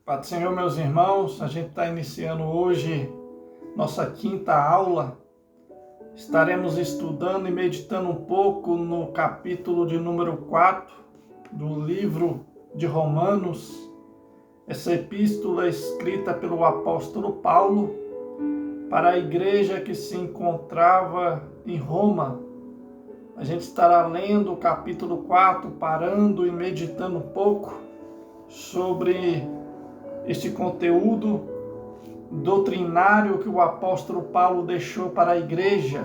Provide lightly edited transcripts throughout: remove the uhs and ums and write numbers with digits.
Pai do Senhor, meus irmãos, a gente está iniciando hoje nossa quinta aula. Estaremos estudando e meditando um pouco no capítulo de número 4 do livro de Romanos. Essa epístola é escrita pelo apóstolo Paulo para a igreja que se encontrava em Roma. A gente estará lendo o capítulo 4, parando e meditando um pouco sobre este conteúdo doutrinário que o apóstolo Paulo deixou para a igreja,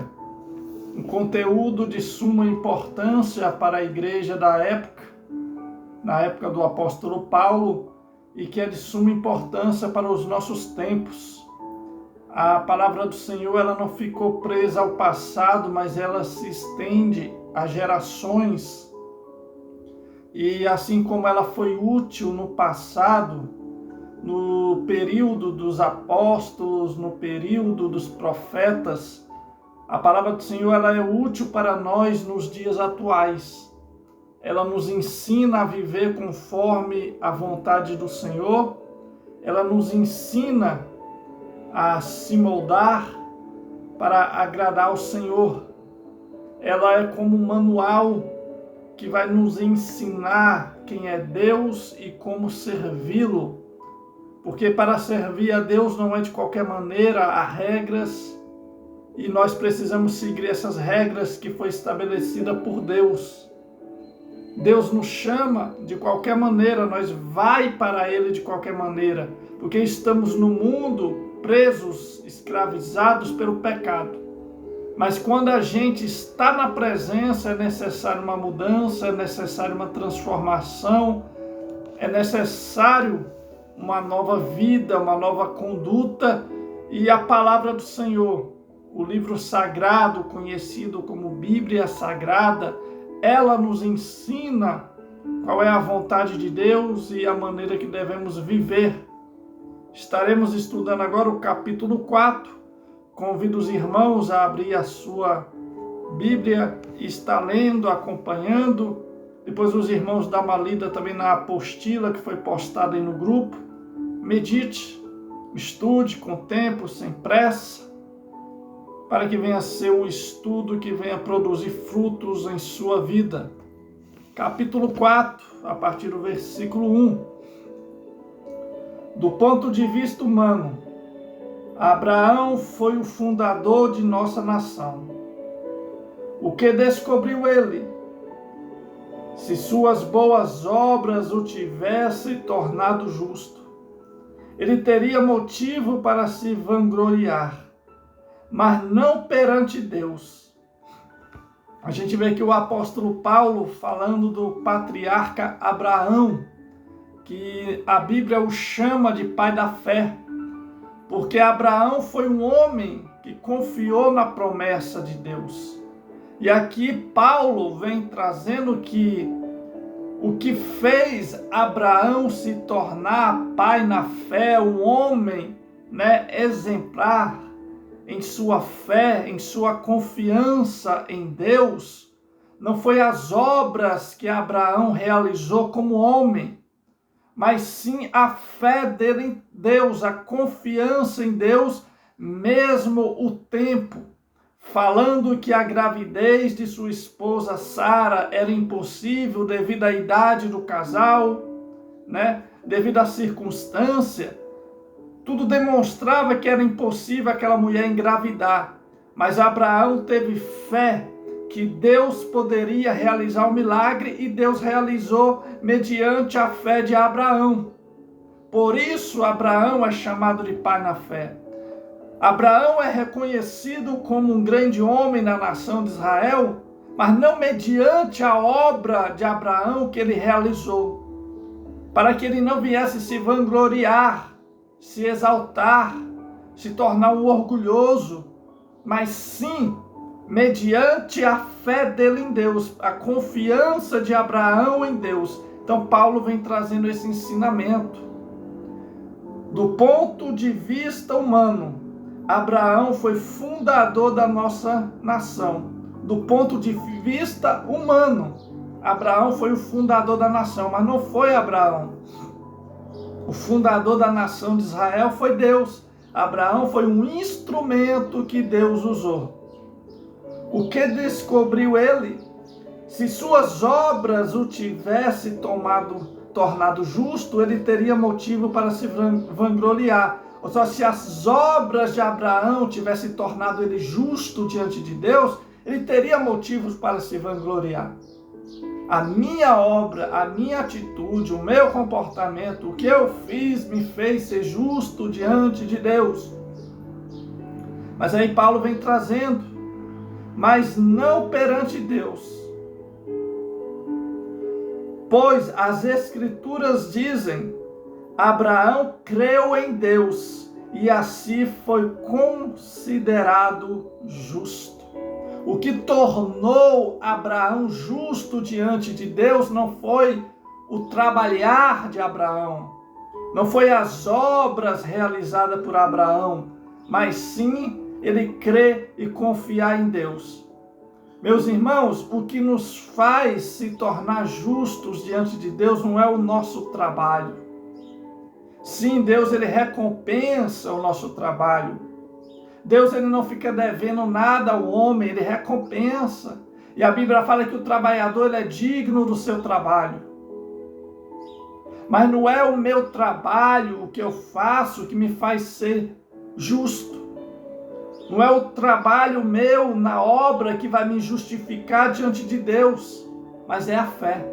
um conteúdo de suma importância para a igreja da época, na época do apóstolo Paulo, e que é de suma importância para os nossos tempos. A palavra do Senhor, ela não ficou presa ao passado, mas ela se estende a gerações. E assim como ela foi útil no passado, no período dos apóstolos, no período dos profetas, a palavra do Senhor, ela é útil para nós nos dias atuais. Ela nos ensina a viver conforme a vontade do Senhor. Ela nos ensina a se moldar para agradar ao Senhor. Ela é como um manual que vai nos ensinar quem é Deus e como servi-lo. Porque para servir a Deus não é de qualquer maneira, há regras e nós precisamos seguir essas regras que foi estabelecida por Deus. Deus nos chama de qualquer maneira, nós vai para Ele de qualquer maneira, porque estamos no mundo presos, escravizados pelo pecado. Mas quando a gente está na presença, é necessário uma mudança, é necessário uma transformação, é necessário uma nova vida, uma nova conduta, e a palavra do Senhor, o livro sagrado, conhecido como Bíblia Sagrada, ela nos ensina qual é a vontade de Deus e a maneira que devemos viver. Estaremos estudando agora o capítulo 4. Convido os irmãos a abrir a sua Bíblia e estar lendo, acompanhando. Depois os irmãos dão uma lida também na apostila que foi postada aí no grupo. Medite, estude com tempo, sem pressa, para que venha ser um estudo que venha produzir frutos em sua vida. Capítulo 4, a partir do versículo 1. Do ponto de vista humano, Abraão foi o fundador de nossa nação. O que descobriu ele? Se suas boas obras o tivessem tornado justo, ele teria motivo para se vangloriar, mas não perante Deus. A gente vê que o apóstolo Paulo falando do patriarca Abraão, que a Bíblia o chama de pai da fé, porque Abraão foi um homem que confiou na promessa de Deus. E aqui Paulo vem trazendo que o que fez Abraão se tornar pai na fé, um homem, exemplar em sua fé, em sua confiança em Deus, não foi as obras que Abraão realizou como homem, mas sim a fé dele em Deus, a confiança em Deus, mesmo o tempo, falando que a gravidez de sua esposa Sara era impossível devido à idade do casal, devido à circunstância. Tudo demonstrava que era impossível aquela mulher engravidar. Mas Abraão teve fé que Deus poderia realizar o milagre e Deus realizou mediante a fé de Abraão. Por isso Abraão é chamado de pai na fé. Abraão é reconhecido como um grande homem na nação de Israel, mas não mediante a obra de Abraão que ele realizou, para que ele não viesse se vangloriar, se exaltar, se tornar um orgulhoso, mas sim mediante a fé dele em Deus, a confiança de Abraão em Deus. Então Paulo vem trazendo esse ensinamento. Do ponto de vista humano, Abraão foi fundador da nossa nação. Do ponto de vista humano, Abraão foi o fundador da nação, mas não foi Abraão. O fundador da nação de Israel foi Deus. Abraão foi um instrumento que Deus usou. O que descobriu ele? Se suas obras o tivesse tornado justo, ele teria motivo para se vangloriar. Ou seja, se as obras de Abraão tivessem tornado ele justo diante de Deus, ele teria motivos para se vangloriar. A minha obra, a minha atitude, o meu comportamento, o que eu fiz me fez ser justo diante de Deus. Mas aí Paulo vem trazendo, mas não perante Deus. Pois as Escrituras dizem, Abraão creu em Deus e assim foi considerado justo. O que tornou Abraão justo diante de Deus não foi o trabalhar de Abraão, não foi as obras realizadas por Abraão, mas sim ele crer e confiar em Deus. Meus irmãos, o que nos faz se tornar justos diante de Deus não é o nosso trabalho. Sim, Deus ele recompensa o nosso trabalho. Deus ele não fica devendo nada ao homem, ele recompensa. E a Bíblia fala que o trabalhador ele é digno do seu trabalho. Mas não é o meu trabalho, o que eu faço, que me faz ser justo. Não é o trabalho meu na obra que vai me justificar diante de Deus, mas é a fé.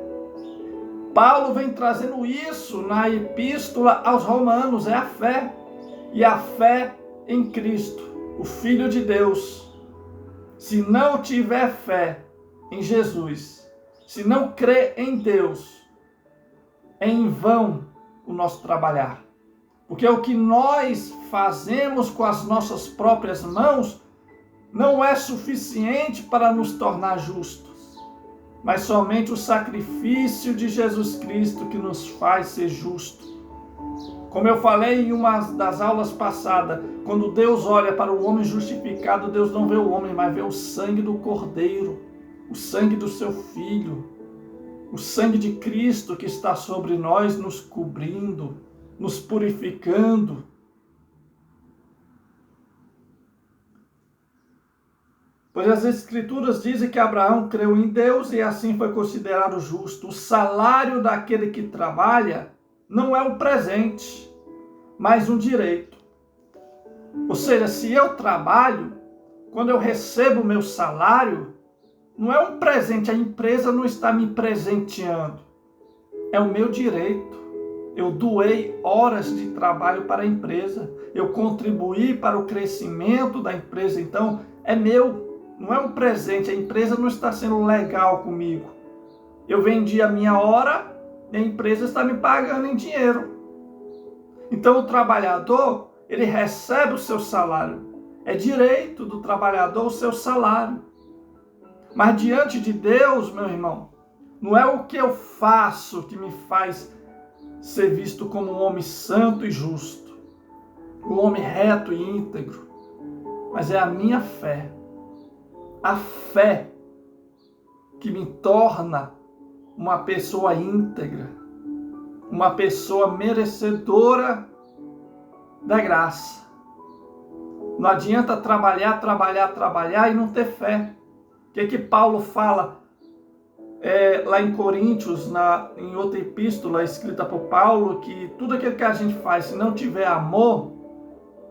Paulo vem trazendo isso na epístola aos Romanos, é a fé. E a fé em Cristo, o Filho de Deus. Se não tiver fé em Jesus, se não crer em Deus, é em vão o nosso trabalhar. Porque o que nós fazemos com as nossas próprias mãos não é suficiente para nos tornar justos, mas somente o sacrifício de Jesus Cristo que nos faz ser justos. Como eu falei em uma das aulas passadas, quando Deus olha para o homem justificado, Deus não vê o homem, mas vê o sangue do Cordeiro, o sangue do seu Filho, o sangue de Cristo que está sobre nós, nos cobrindo, nos purificando. Pois as Escrituras dizem que Abraão creu em Deus e assim foi considerado justo. O salário daquele que trabalha não é um presente, mas um direito. Ou seja, se eu trabalho, quando eu recebo o meu salário, não é um presente, a empresa não está me presenteando, é o meu direito. Eu doei horas de trabalho para a empresa, eu contribuí para o crescimento da empresa, então é meu, não é um presente, a empresa não está sendo legal comigo. Eu vendi a minha hora e a empresa está me pagando em dinheiro. Então o trabalhador, ele recebe o seu salário, é direito do trabalhador o seu salário. Mas diante de Deus, meu irmão, não é o que eu faço que me faz ser visto como um homem santo e justo, um homem reto e íntegro, mas é a minha fé, a fé que me torna uma pessoa íntegra, uma pessoa merecedora da graça. Não adianta trabalhar e não ter fé. O que Paulo fala lá em Coríntios, em outra epístola escrita por Paulo, que tudo aquilo que a gente faz, se não tiver amor,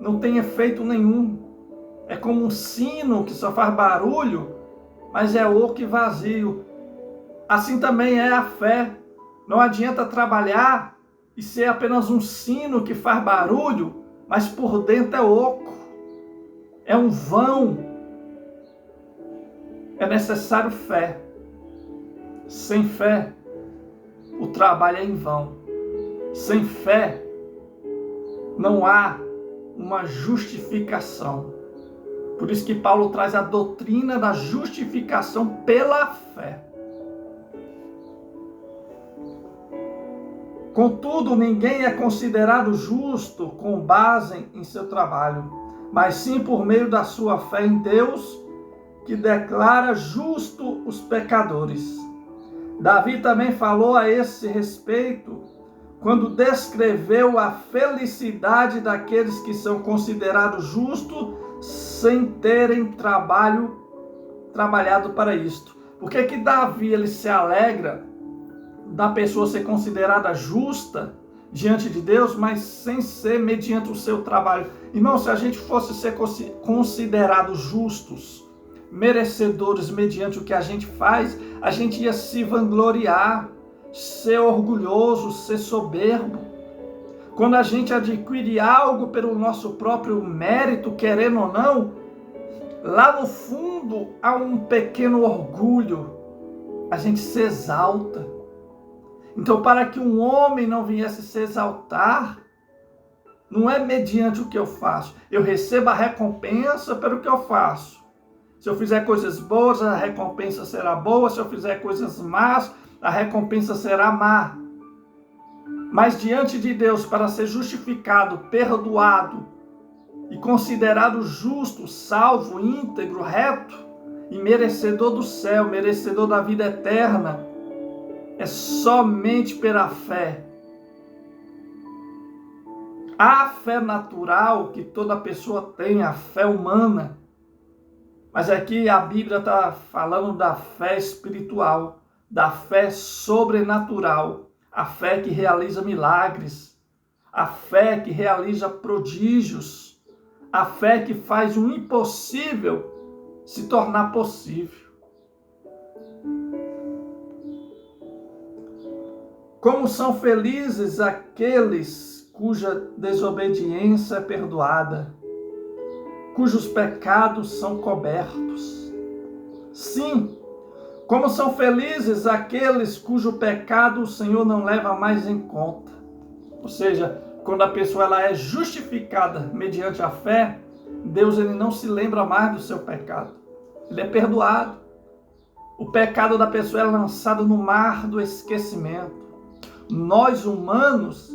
não tem efeito nenhum. É como um sino que só faz barulho, mas é oco e vazio. Assim também é a fé. Não adianta trabalhar e ser apenas um sino que faz barulho, mas por dentro é oco. É um vão. É necessário fé. Sem fé, o trabalho é em vão. Sem fé, não há uma justificação. Por isso que Paulo traz a doutrina da justificação pela fé. Contudo, ninguém é considerado justo com base em seu trabalho, mas sim por meio da sua fé em Deus, que declara justo os pecadores. Davi também falou a esse respeito, quando descreveu a felicidade daqueles que são considerados justos sem terem trabalhado para isto. Por que que Davi ele se alegra da pessoa ser considerada justa diante de Deus, mas sem ser mediante o seu trabalho? Irmão, se a gente fosse ser considerados justos, merecedores mediante o que a gente faz, a gente ia se vangloriar, ser orgulhoso, ser soberbo. Quando a gente adquire algo pelo nosso próprio mérito, querendo ou não, lá no fundo há um pequeno orgulho, a gente se exalta. Então, para que um homem não viesse se exaltar, não é mediante o que eu faço. Eu recebo a recompensa pelo que eu faço. Se eu fizer coisas boas, a recompensa será boa. Se eu fizer coisas más, a recompensa será má. Mas diante de Deus, para ser justificado, perdoado e considerado justo, salvo, íntegro, reto e merecedor do céu, merecedor da vida eterna, é somente pela fé. A fé natural que toda pessoa tem, a fé humana. Mas aqui a Bíblia está falando da fé espiritual, da fé sobrenatural, a fé que realiza milagres, a fé que realiza prodígios, a fé que faz o impossível se tornar possível. Como são felizes aqueles cuja desobediência é perdoada, cujos pecados são cobertos. Sim, como são felizes aqueles cujo pecado o Senhor não leva mais em conta. Ou seja, quando a pessoa ela é justificada mediante a fé, Deus ele não se lembra mais do seu pecado. Ele é perdoado. O pecado da pessoa é lançado no mar do esquecimento. Nós humanos,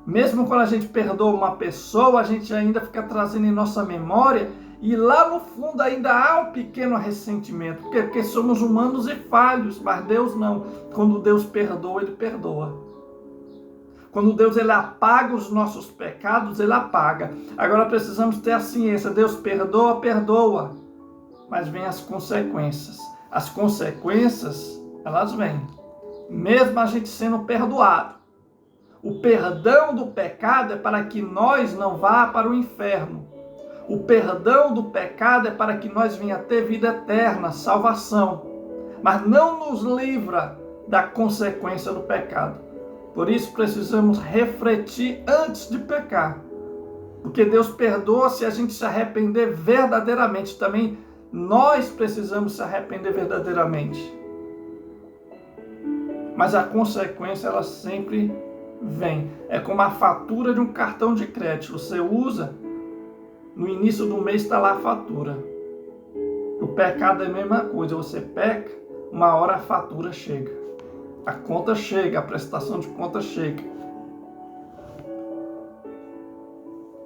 mesmo quando a gente perdoa uma pessoa, a gente ainda fica trazendo em nossa memória e lá no fundo ainda há um pequeno ressentimento, porque somos humanos e falhos, mas Deus não. Quando Deus perdoa, Ele perdoa. Quando Deus ele apaga os nossos pecados, Ele apaga. Agora precisamos ter a ciência, Deus perdoa, perdoa, mas vem as consequências. As consequências, elas vêm, mesmo a gente sendo perdoado. O perdão do pecado é para que nós não vá para o inferno. O perdão do pecado é para que nós venha ter vida eterna, salvação. Mas não nos livra da consequência do pecado. Por isso precisamos refletir antes de pecar. Porque Deus perdoa se a gente se arrepender verdadeiramente. Também nós precisamos se arrepender verdadeiramente. Mas a consequência ela sempre vem. É como a fatura de um cartão de crédito. Você usa, no início do mês está lá a fatura. O pecado é a mesma coisa. Você peca, uma hora a fatura chega. A conta chega, a prestação de conta chega.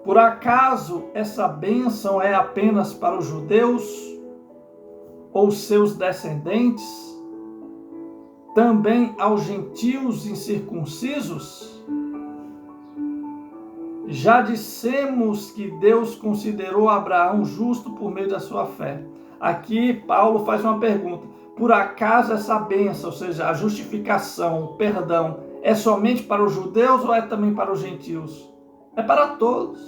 Por acaso essa bênção é apenas para os judeus ou seus descendentes? Também aos gentios incircuncisos? Já dissemos que Deus considerou Abraão justo por meio da sua fé. Aqui Paulo faz uma pergunta. Por acaso essa bênção, ou seja, a justificação, o perdão, é somente para os judeus ou é também para os gentios? É para todos.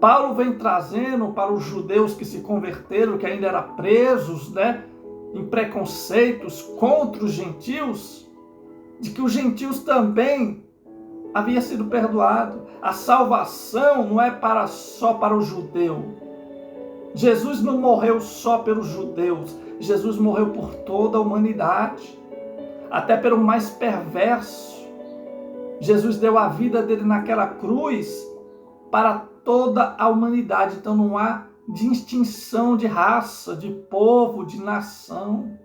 Paulo vem trazendo para os judeus que se converteram, que ainda eram presos, em preconceitos contra os gentios, de que os gentios também havia sido perdoado. A salvação não é só para o judeu. Jesus não morreu só pelos judeus. Jesus morreu por toda a humanidade, até pelo mais perverso. Jesus deu a vida dele naquela cruz para toda a humanidade. Então não há distinção de raça, de povo, de nação.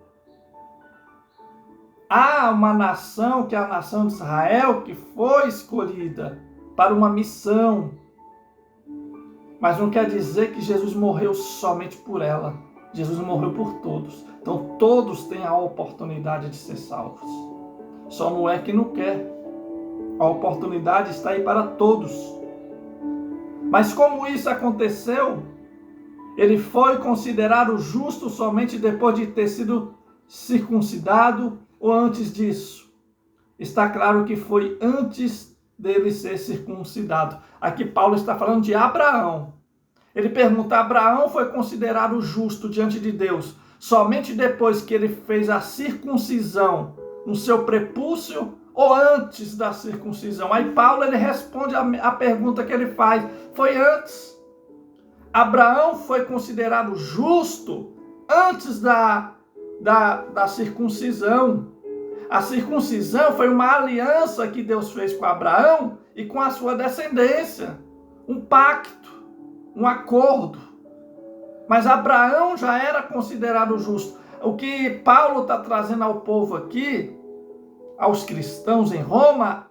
Há uma nação, que é a nação de Israel, que foi escolhida para uma missão. Mas não quer dizer que Jesus morreu somente por ela. Jesus morreu por todos. Então todos têm a oportunidade de ser salvos. Só não é quem não quer. A oportunidade está aí para todos. Mas como isso aconteceu? Ele foi considerado justo somente depois de ter sido circuncidado ou antes disso? Está claro que foi antes dele ser circuncidado. Aqui Paulo está falando de Abraão. Ele pergunta: Abraão foi considerado justo diante de Deus somente depois que ele fez a circuncisão no seu prepúcio ou antes da circuncisão? Aí Paulo ele responde a pergunta que ele faz: foi antes. Abraão foi considerado justo antes da circuncisão. A circuncisão foi uma aliança que Deus fez com Abraão e com a sua descendência. Um pacto, um acordo. Mas Abraão já era considerado justo. O que Paulo está trazendo ao povo aqui, aos cristãos em Roma,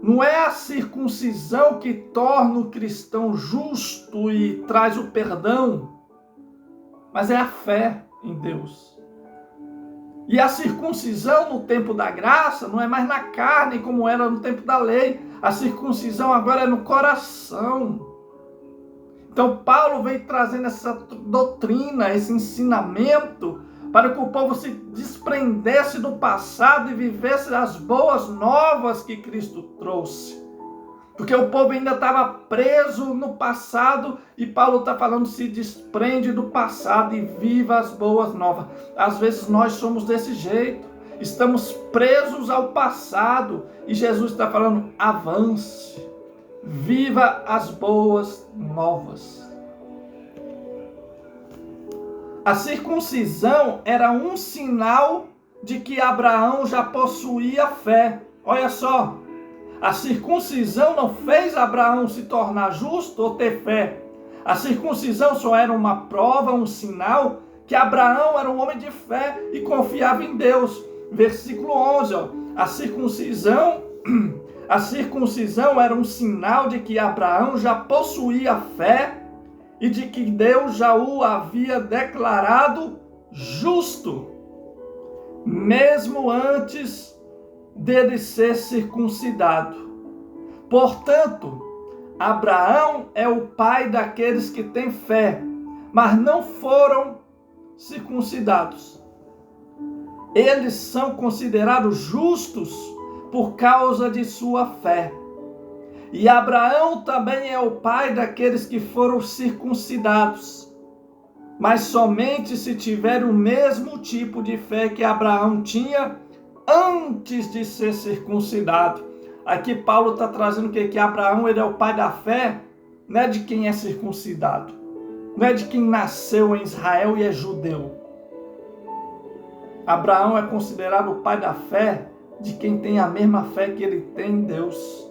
não é a circuncisão que torna o cristão justo e traz o perdão, mas é a fé em Deus. E a circuncisão no tempo da graça não é mais na carne como era no tempo da lei. A circuncisão agora é no coração. Então Paulo veio trazendo essa doutrina, esse ensinamento, para que o povo se desprendesse do passado e vivesse as boas novas que Cristo trouxe. Porque o povo ainda estava preso no passado e Paulo está falando: se desprende do passado e viva as boas novas. Às vezes nós somos desse jeito, estamos presos ao passado e Jesus está falando: avance, viva as boas novas. A circuncisão era um sinal de que Abraão já possuía fé. Olha só, a circuncisão não fez Abraão se tornar justo ou ter fé. A circuncisão só era uma prova, um sinal que Abraão era um homem de fé e confiava em Deus. Versículo 11, ó, a circuncisão era um sinal de que Abraão já possuía fé e de que Deus já o havia declarado justo, mesmo antes dele ser circuncidado. Portanto, Abraão é o pai daqueles que têm fé, mas não foram circuncidados. Eles são considerados justos por causa de sua fé. E Abraão também é o pai daqueles que foram circuncidados, mas somente se tiver o mesmo tipo de fé que Abraão tinha antes de ser circuncidado. Aqui Paulo está trazendo que Abraão ele é o pai da fé, não é de quem é circuncidado, não é de quem nasceu em Israel e é judeu. Abraão é considerado o pai da fé de quem tem a mesma fé que ele tem em Deus.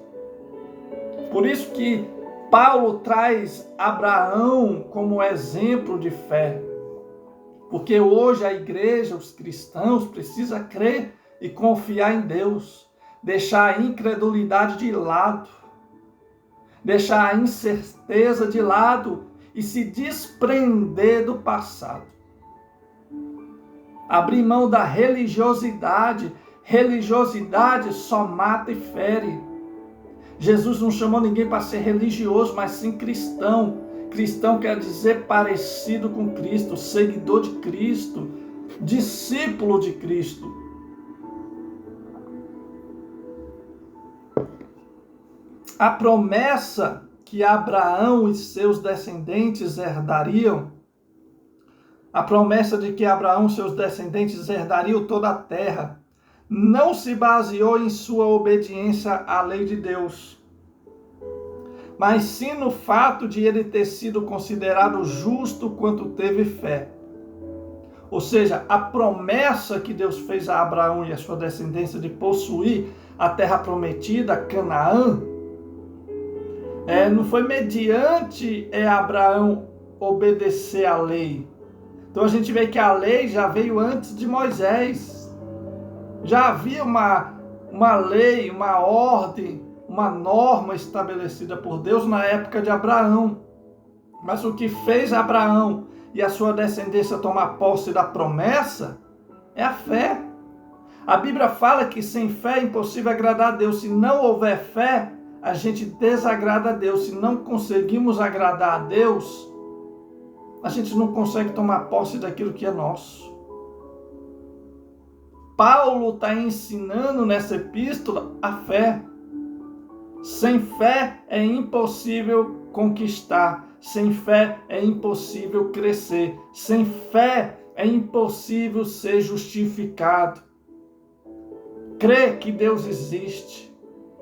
Por isso que Paulo traz Abraão como exemplo de fé. Porque hoje a igreja, os cristãos, precisam crer e confiar em Deus. Deixar a incredulidade de lado. Deixar a incerteza de lado e se desprender do passado. Abrir mão da religiosidade. Religiosidade só mata e fere. Jesus não chamou ninguém para ser religioso, mas sim cristão. Cristão quer dizer parecido com Cristo, seguidor de Cristo, discípulo de Cristo. A promessa que Abraão e seus descendentes herdariam, a promessa de que Abraão e seus descendentes herdariam toda a terra, não se baseou em sua obediência à lei de Deus, mas sim no fato de ele ter sido considerado justo quanto teve fé. Ou seja, a promessa que Deus fez a Abraão e a sua descendência de possuir a terra prometida, Canaã, não foi mediante Abraão obedecer à lei. Então a gente vê que a lei já veio antes de Moisés. Já havia uma lei, uma ordem, uma norma estabelecida por Deus na época de Abraão. Mas o que fez Abraão e a sua descendência tomar posse da promessa é a fé. A Bíblia fala que sem fé é impossível agradar a Deus. Se não houver fé, a gente desagrada a Deus. Se não conseguimos agradar a Deus, a gente não consegue tomar posse daquilo que é nosso. Paulo está ensinando nessa epístola a fé. Sem fé é impossível conquistar. Sem fé é impossível crescer. Sem fé é impossível ser justificado. Crê que Deus existe.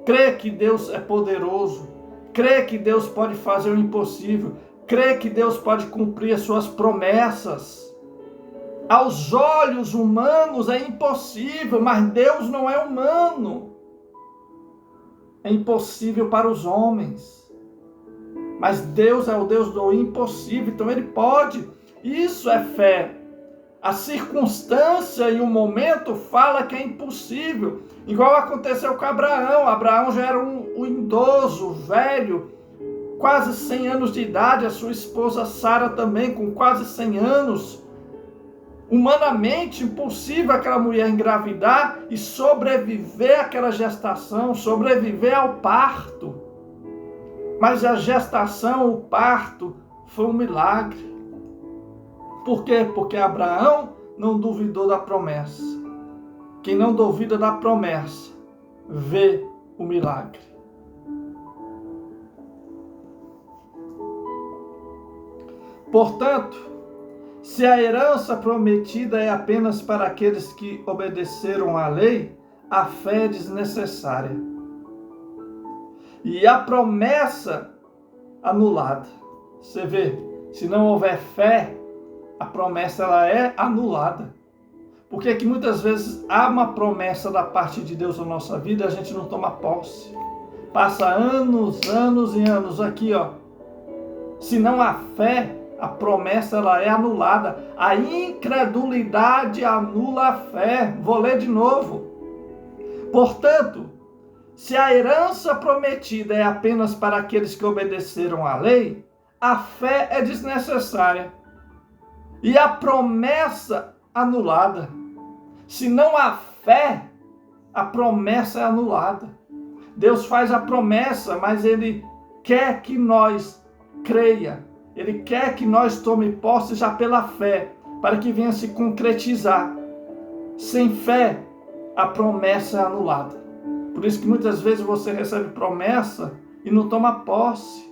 Crê que Deus é poderoso. Crê que Deus pode fazer o impossível. Crê que Deus pode cumprir as suas promessas. Aos olhos humanos é impossível, mas Deus não é humano. É impossível para os homens. Mas Deus é o Deus do impossível, então Ele pode. Isso é fé. A circunstância e o momento fala que é impossível. Igual aconteceu com Abraão. Abraão já era um idoso, velho, quase 100 anos de idade. A sua esposa Sara também, com quase 100 anos. Humanamente impossível aquela mulher engravidar e sobreviver àquela gestação, sobreviver ao parto. Mas a gestação, o parto, foi um milagre. Por quê? Porque Abraão não duvidou da promessa. Quem não duvida da promessa, vê o milagre. Portanto, se a herança prometida é apenas para aqueles que obedeceram à lei, a fé é desnecessária. E a promessa anulada. Você vê, se não houver fé, a promessa ela é anulada. Porque que muitas vezes há uma promessa da parte de Deus na nossa vida e a gente não toma posse. Passa anos, anos e anos aqui, ó. Se não há fé, a promessa ela é anulada. A incredulidade anula a fé. Vou ler de novo. Portanto, se a herança prometida é apenas para aqueles que obedeceram à lei, a fé é desnecessária. E a promessa anulada. Se não há fé, a promessa é anulada. Deus faz a promessa, mas Ele quer que nós creia. Ele quer que nós tome posse já pela fé, para que venha se concretizar. Sem fé, a promessa é anulada. Por isso que muitas vezes você recebe promessa e não toma posse.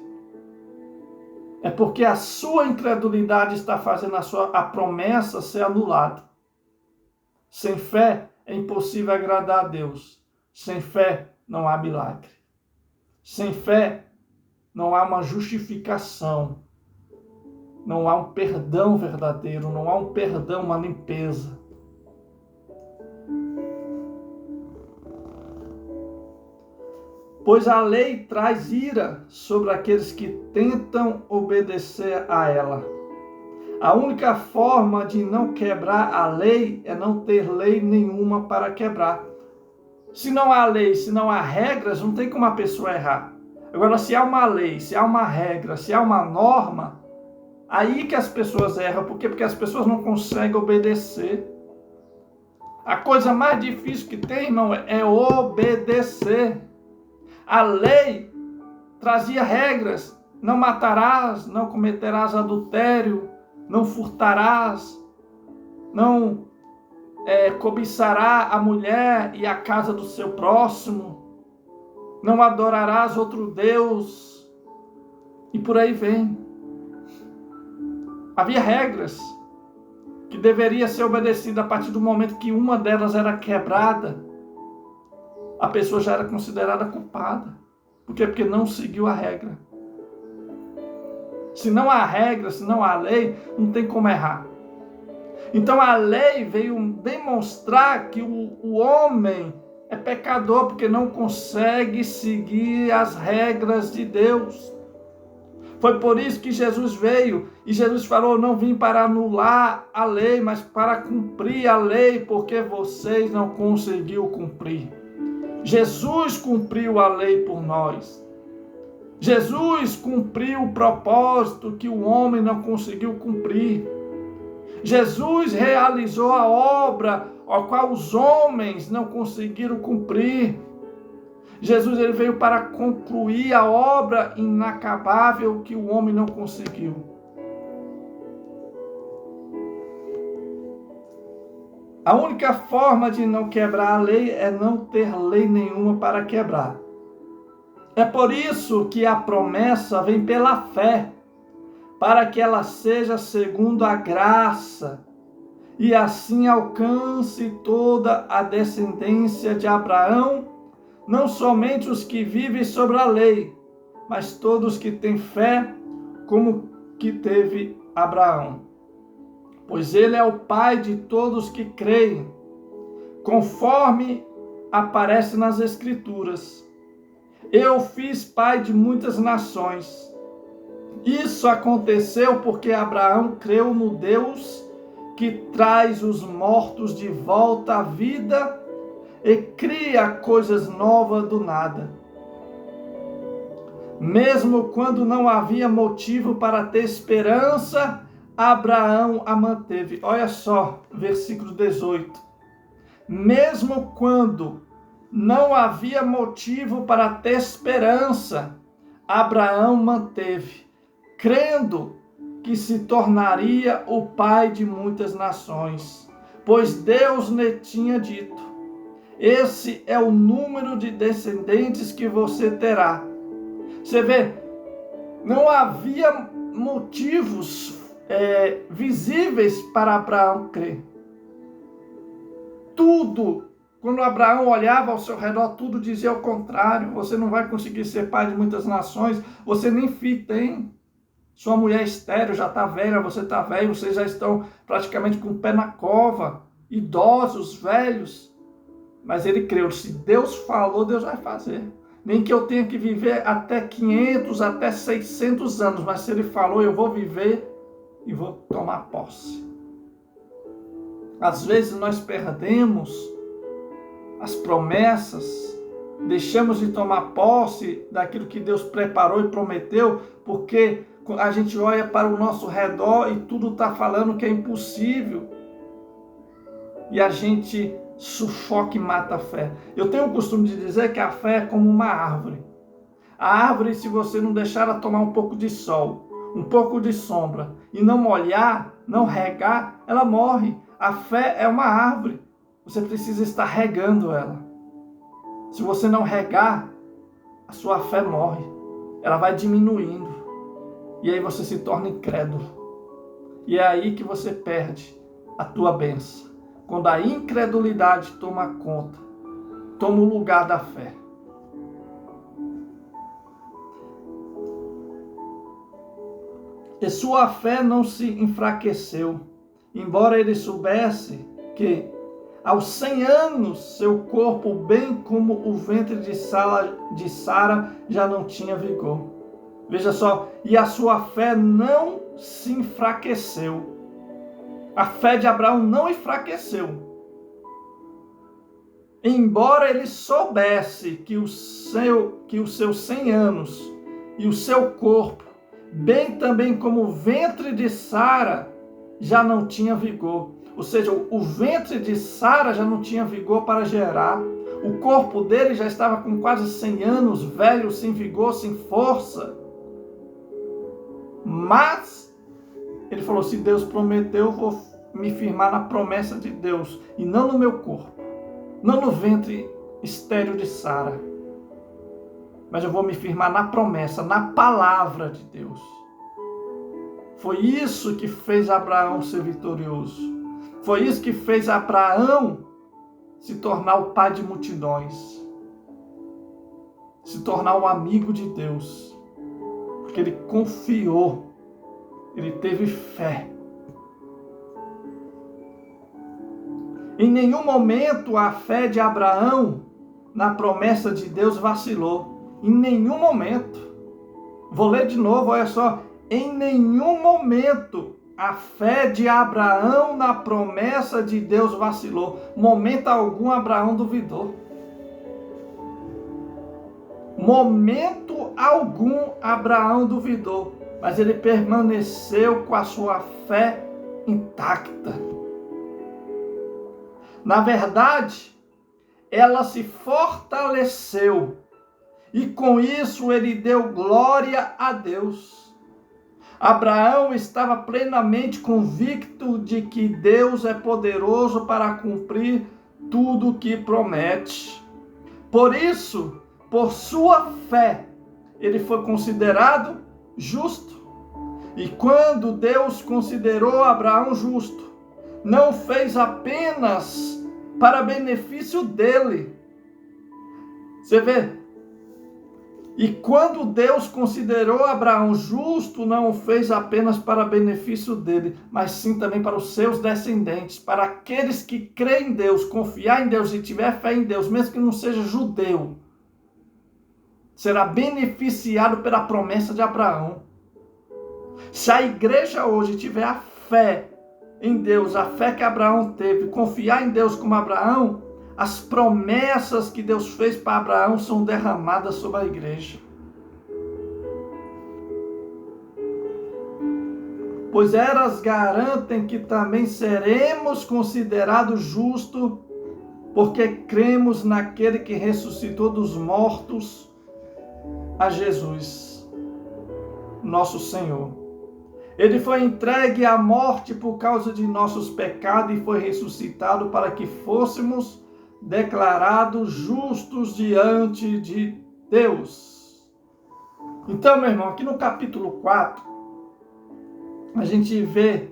É porque a sua incredulidade está fazendo a promessa ser anulada. Sem fé, é impossível agradar a Deus. Sem fé, não há milagre. Sem fé, não há uma justificação. Não há um perdão verdadeiro, não há um perdão, uma limpeza. Pois a lei traz ira sobre aqueles que tentam obedecer a ela. A única forma de não quebrar a lei é não ter lei nenhuma para quebrar. Se não há lei, se não há regras, não tem como a pessoa errar. Agora, se há uma lei, se há uma regra, se há uma norma, aí que as pessoas erram. Por quê? Porque as pessoas não conseguem obedecer. A coisa mais difícil que tem, irmão, é obedecer. A lei trazia regras. Não matarás, não cometerás adultério, não furtarás, não cobiçará a mulher e a casa do seu próximo, não adorarás outro Deus, e por aí vem. Havia regras que deveriam ser obedecidas. A partir do momento que uma delas era quebrada, a pessoa já era considerada culpada. Por quê? Porque não seguiu a regra. Se não há regra, se não há lei, não tem como errar. Então a lei veio demonstrar que o homem é pecador porque não consegue seguir as regras de Deus. Foi por isso que Jesus veio e Jesus falou: não vim para anular a lei, mas para cumprir a lei, porque vocês não conseguiram cumprir. Jesus cumpriu a lei por nós. Jesus cumpriu o propósito que o homem não conseguiu cumprir. Jesus realizou a obra ao qual os homens não conseguiram cumprir. Jesus ele veio para concluir a obra inacabável que o homem não conseguiu. A única forma de não quebrar a lei é não ter lei nenhuma para quebrar. É por isso que a promessa vem pela fé, para que ela seja segundo a graça, e assim alcance toda a descendência de Abraão, não somente os que vivem sobre a lei, mas todos que têm fé, como que teve Abraão. Pois ele é o pai de todos que creem, conforme aparece nas Escrituras. Eu fiz pai de muitas nações. Isso aconteceu porque Abraão creu no Deus que traz os mortos de volta à vida e cria coisas novas do nada. Mesmo quando não havia motivo para ter esperança, Abraão a manteve. Olha só, versículo 18. Mesmo quando não havia motivo para ter esperança, Abraão manteve, crendo que se tornaria o pai de muitas nações, pois Deus lhe tinha dito: esse é o número de descendentes que você terá. Você vê, não havia motivos visíveis para Abraão crer. Tudo, quando Abraão olhava ao seu redor, tudo dizia o contrário. Você não vai conseguir ser pai de muitas nações, você nem filho tem. Sua mulher estéril já está velha, você está velho, vocês já estão praticamente com o pé na cova, idosos, velhos. Mas ele creu, se Deus falou, Deus vai fazer. Nem que eu tenha que viver até 500, até 600 anos, mas se ele falou, eu vou viver e vou tomar posse. Às vezes nós perdemos as promessas, deixamos de tomar posse daquilo que Deus preparou e prometeu, porque a gente olha para o nosso redor e tudo está falando que é impossível. E a gente sufoca e mata a fé. Eu tenho o costume de dizer que a fé é como uma árvore. A árvore, se você não deixar ela tomar um pouco de sol, um pouco de sombra, e não molhar, não regar, ela morre. A fé é uma árvore. Você precisa estar regando ela. Se você não regar, a sua fé morre. Ela vai diminuindo. E aí você se torna incrédulo. E é aí que você perde a tua bênção. Quando a incredulidade toma conta, toma o lugar da fé. E sua fé não se enfraqueceu, embora ele soubesse que aos 100 anos seu corpo, bem como o ventre de Sara, já não tinha vigor. Veja só, e a sua fé não se enfraqueceu. A fé de Abraão não enfraqueceu. Embora ele soubesse que os seus 100 anos e o seu corpo, bem também como o ventre de Sara, já não tinha vigor. Ou seja, o ventre de Sara já não tinha vigor para gerar. O corpo dele já estava com quase 100 anos, velho, sem vigor, sem força. Mas ele falou, se Deus prometeu, eu vou me firmar na promessa de Deus, e não no meu corpo, não no ventre estéril de Sara, mas eu vou me firmar na promessa, na palavra de Deus. Foi isso que fez Abraão ser vitorioso. Foi isso que fez Abraão se tornar o pai de multidões, se tornar um amigo de Deus, porque ele confiou, ele teve fé. Em nenhum momento a fé de Abraão na promessa de Deus vacilou. Em nenhum momento. Vou ler de novo, olha só. Em nenhum momento a fé de Abraão na promessa de Deus vacilou. Momento algum Abraão duvidou. Momento algum Abraão duvidou. Mas ele permaneceu com a sua fé intacta. Na verdade, ela se fortaleceu e com isso ele deu glória a Deus. Abraão estava plenamente convicto de que Deus é poderoso para cumprir tudo o que promete. Por isso, por sua fé, ele foi considerado justo. E quando Deus considerou Abraão justo, não fez apenas para benefício dele. Você vê? E quando Deus considerou Abraão justo, não o fez apenas para benefício dele, mas sim também para os seus descendentes, para aqueles que creem em Deus, confiar em Deus e tiver fé em Deus, mesmo que não seja judeu, será beneficiado pela promessa de Abraão. Se a igreja hoje tiver a fé em Deus, a fé que Abraão teve, confiar em Deus como Abraão, as promessas que Deus fez para Abraão são derramadas sobre a igreja. Pois elas garantem que também seremos considerados justos, porque cremos naquele que ressuscitou dos mortos, a Jesus, nosso Senhor. Ele foi entregue à morte por causa de nossos pecados e foi ressuscitado para que fôssemos declarados justos diante de Deus. Então, meu irmão, aqui no capítulo 4, a gente vê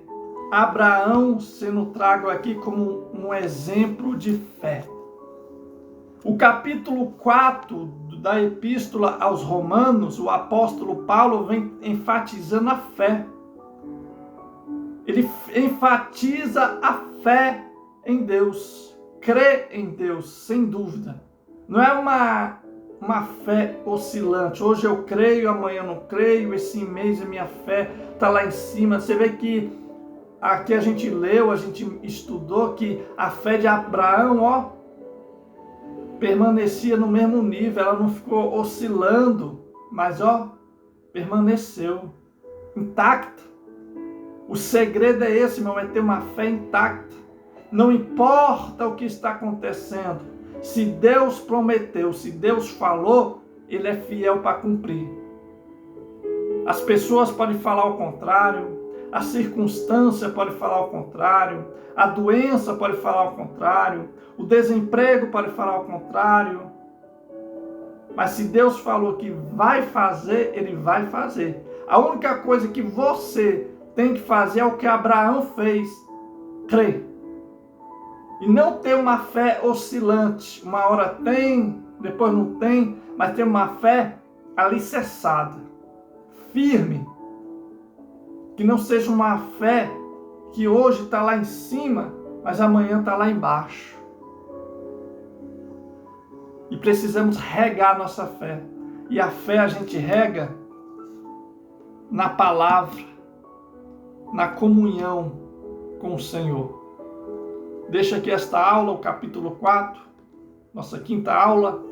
Abraão sendo trago aqui como um exemplo de fé. O capítulo 4 da Epístola aos Romanos, o apóstolo Paulo vem enfatizando a fé. Ele enfatiza a fé em Deus, crê em Deus, sem dúvida. Não é uma fé oscilante. Hoje eu creio, amanhã eu não creio, esse mês a minha fé está lá em cima. Você vê que aqui a gente leu, a gente estudou que a fé de Abraão, permanecia no mesmo nível, ela não ficou oscilando, mas permaneceu intacta. O segredo é esse, meu irmão, é ter uma fé intacta. Não importa o que está acontecendo. Se Deus prometeu, se Deus falou, Ele é fiel para cumprir. As pessoas podem falar o contrário, a circunstância pode falar o contrário, a doença pode falar o contrário, o desemprego pode falar o contrário. Mas se Deus falou que vai fazer, Ele vai fazer. A única coisa que você tem que fazer é o que Abraão fez, crer. E não ter uma fé oscilante. Uma hora tem, depois não tem, mas ter uma fé alicerçada, firme. Que não seja uma fé que hoje está lá em cima, mas amanhã está lá embaixo. E precisamos regar nossa fé. E a fé a gente rega na palavra, na comunhão com o Senhor. Deixa aqui esta aula, o capítulo 4, nossa quinta aula.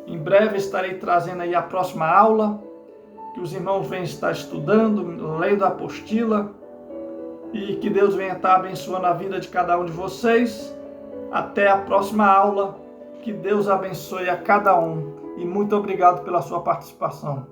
Em breve estarei trazendo aí a próxima aula, que os irmãos venham estar estudando, lendo a apostila, e que Deus venha estar abençoando a vida de cada um de vocês. Até a próxima aula, que Deus abençoe a cada um, e muito obrigado pela sua participação.